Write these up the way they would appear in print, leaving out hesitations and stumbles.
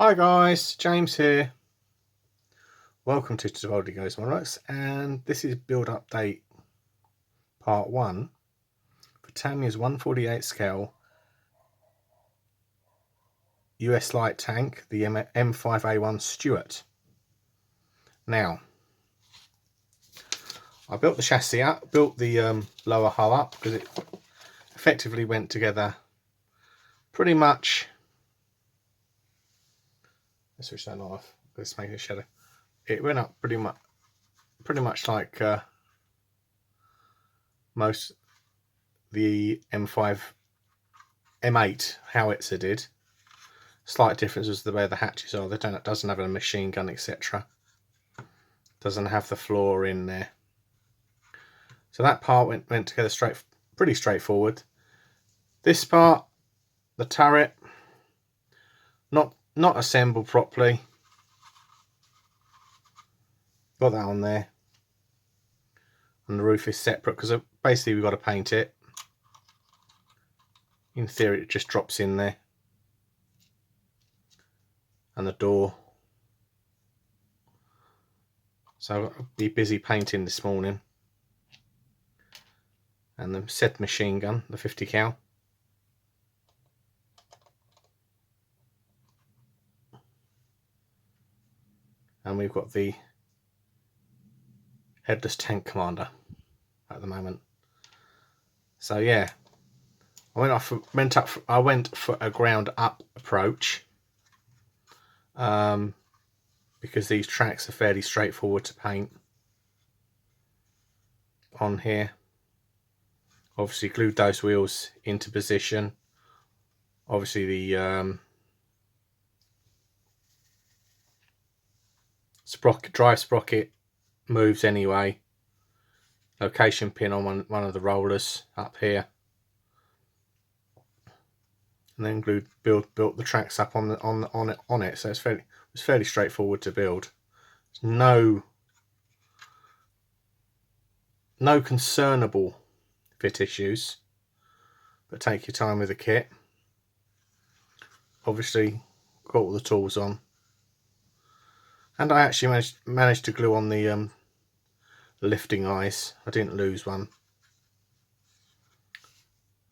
Hi guys, James here. Welcome to Tivaldi Goes Monarchs, and this is build update part 1 for Tamiya's 148 scale US light tank, the M5A1 Stuart. Now, I built the chassis up, built the lower hull up because it effectively went together pretty much. Let's switch that off. Let's make it a shadow. It went up pretty much like most the M5A1 howitzer did. Slight difference is the way the hatches are. It doesn't have a machine gun, etc. Doesn't have the floor in there. So that part went together pretty straightforward. This part, the turret, not assembled properly. Got that on there. And the roof is separate because basically we've got to paint it. In theory, it just drops in there. And the door. So I'll be busy painting this morning. And the said machine gun, the 50 cal. And we've got the headless tank commander at the moment. So yeah, I went for a ground up approach because these tracks are fairly straightforward to paint on here. Obviously glued those wheels into position. Obviously the drive sprocket moves anyway. Location pin on one of the rollers up here, and then built the tracks up on it. So it was fairly straightforward to build. There's no concernable fit issues, but take your time with the kit. Obviously got all the tools on, and I actually managed to glue on the lifting eyes. I didn't lose one.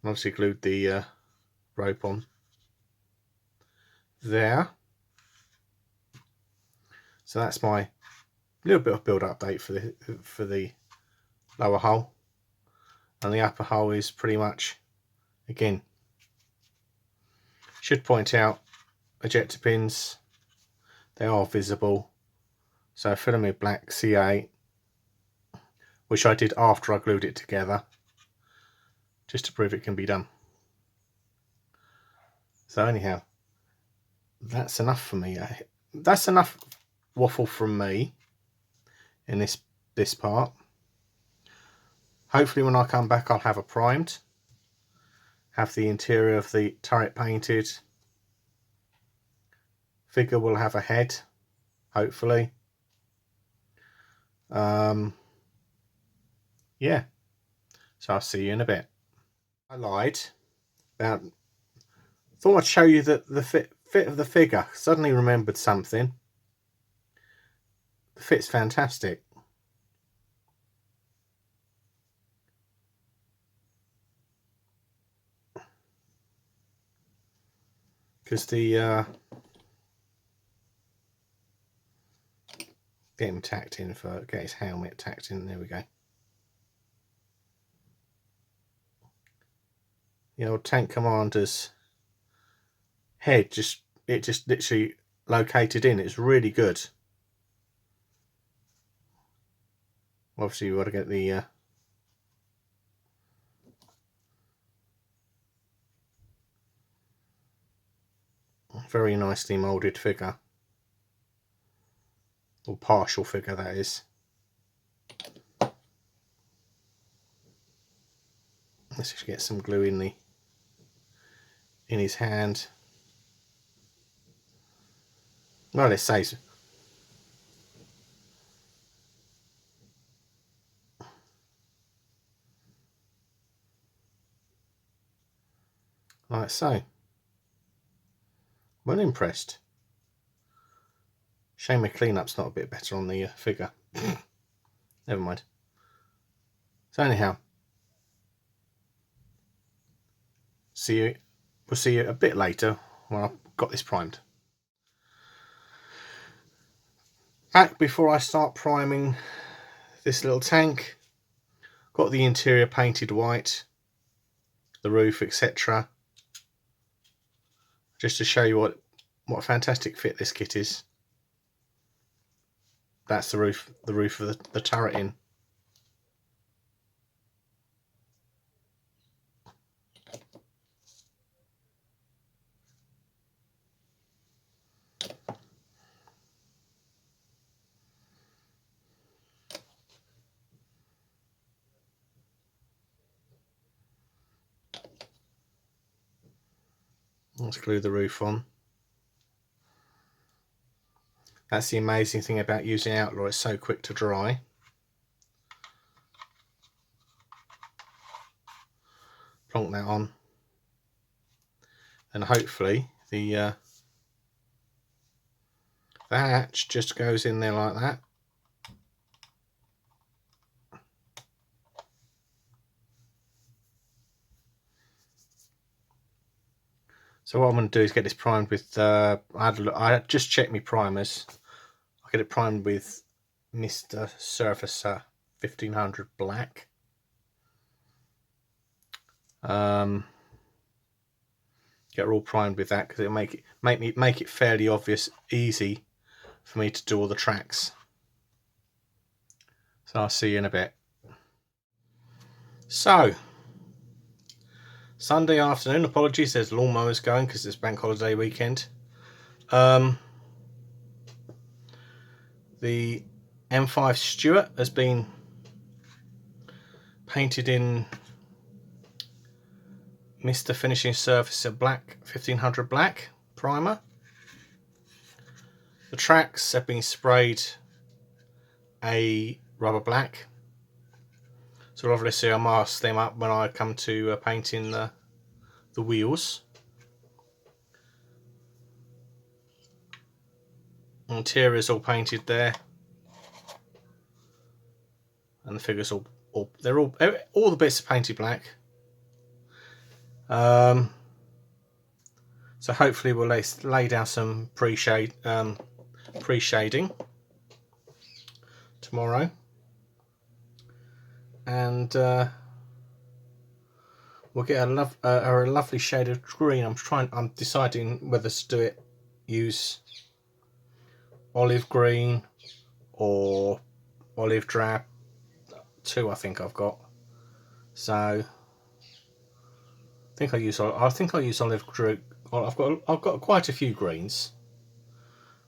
Obviously glued the rope on there. So that's my little bit of build update for the lower hull, and the upper hull is pretty much, again, should point out ejector pins, they are visible. So filament black C8, which I did after I glued it together, just to prove it can be done. So anyhow, that's enough for me. That's enough waffle from me in this part. Hopefully when I come back I'll have a primed, have the interior of the turret painted, figure will have a head, hopefully. Yeah, so I'll see you in a bit. I lied about, thought I'd show you the fit of the figure. Suddenly remembered something. The fit's fantastic. Because the get him tacked in, get his helmet tacked in, there we go. The old tank commander's head it just literally located in. It's really good. Obviously you've got to get the very nicely moulded figure, or partial figure that is. Let's just get some glue in his hand. Well, let's say so. Like so. Well impressed. Shame my cleanup's not a bit better on the figure. Never mind. So anyhow, we'll see you a bit later when I've got this primed. Back before I start priming this little tank, got the interior painted white, the roof, etc. Just to show you what a fantastic fit this kit is. That's the roof of the turret in. Let's glue the roof on. That's the amazing thing about using Outlaw, it's so quick to dry. Plonk that on, and hopefully the hatch just goes in there like that. So what I'm going to do is get this primed with, I just checked my primers. I get it primed with Mr. Surfacer 1500 Black. Get her all primed with that because it'll make it fairly obvious, easy for me to do all the tracks. So I'll see you in a bit. So Sunday afternoon, apologies, there's lawnmowers going because it's bank holiday weekend. The M5 Stuart has been painted in Mr. Finishing Surfacer Black 1500 Black primer. The tracks have been sprayed a rubber black. So obviously I'll mask them up when I come to painting the wheels. Interior is all painted there, and the figures all the bits are painted black. So hopefully we'll lay down some pre-shading tomorrow, and we'll get a lovely shade of green. I'm deciding whether to use olive green or olive drab. Two I think I've got. So I think I'll use olive green. I've got quite a few greens,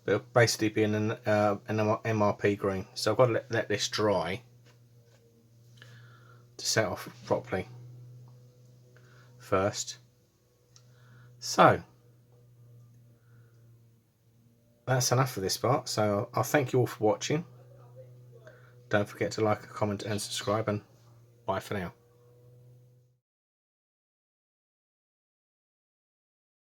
but it'll basically be an MRP green. So I've got to let this dry to set off properly first. So that's enough for this part. So I'll thank you all for watching. Don't forget to like, comment and subscribe, and bye for now.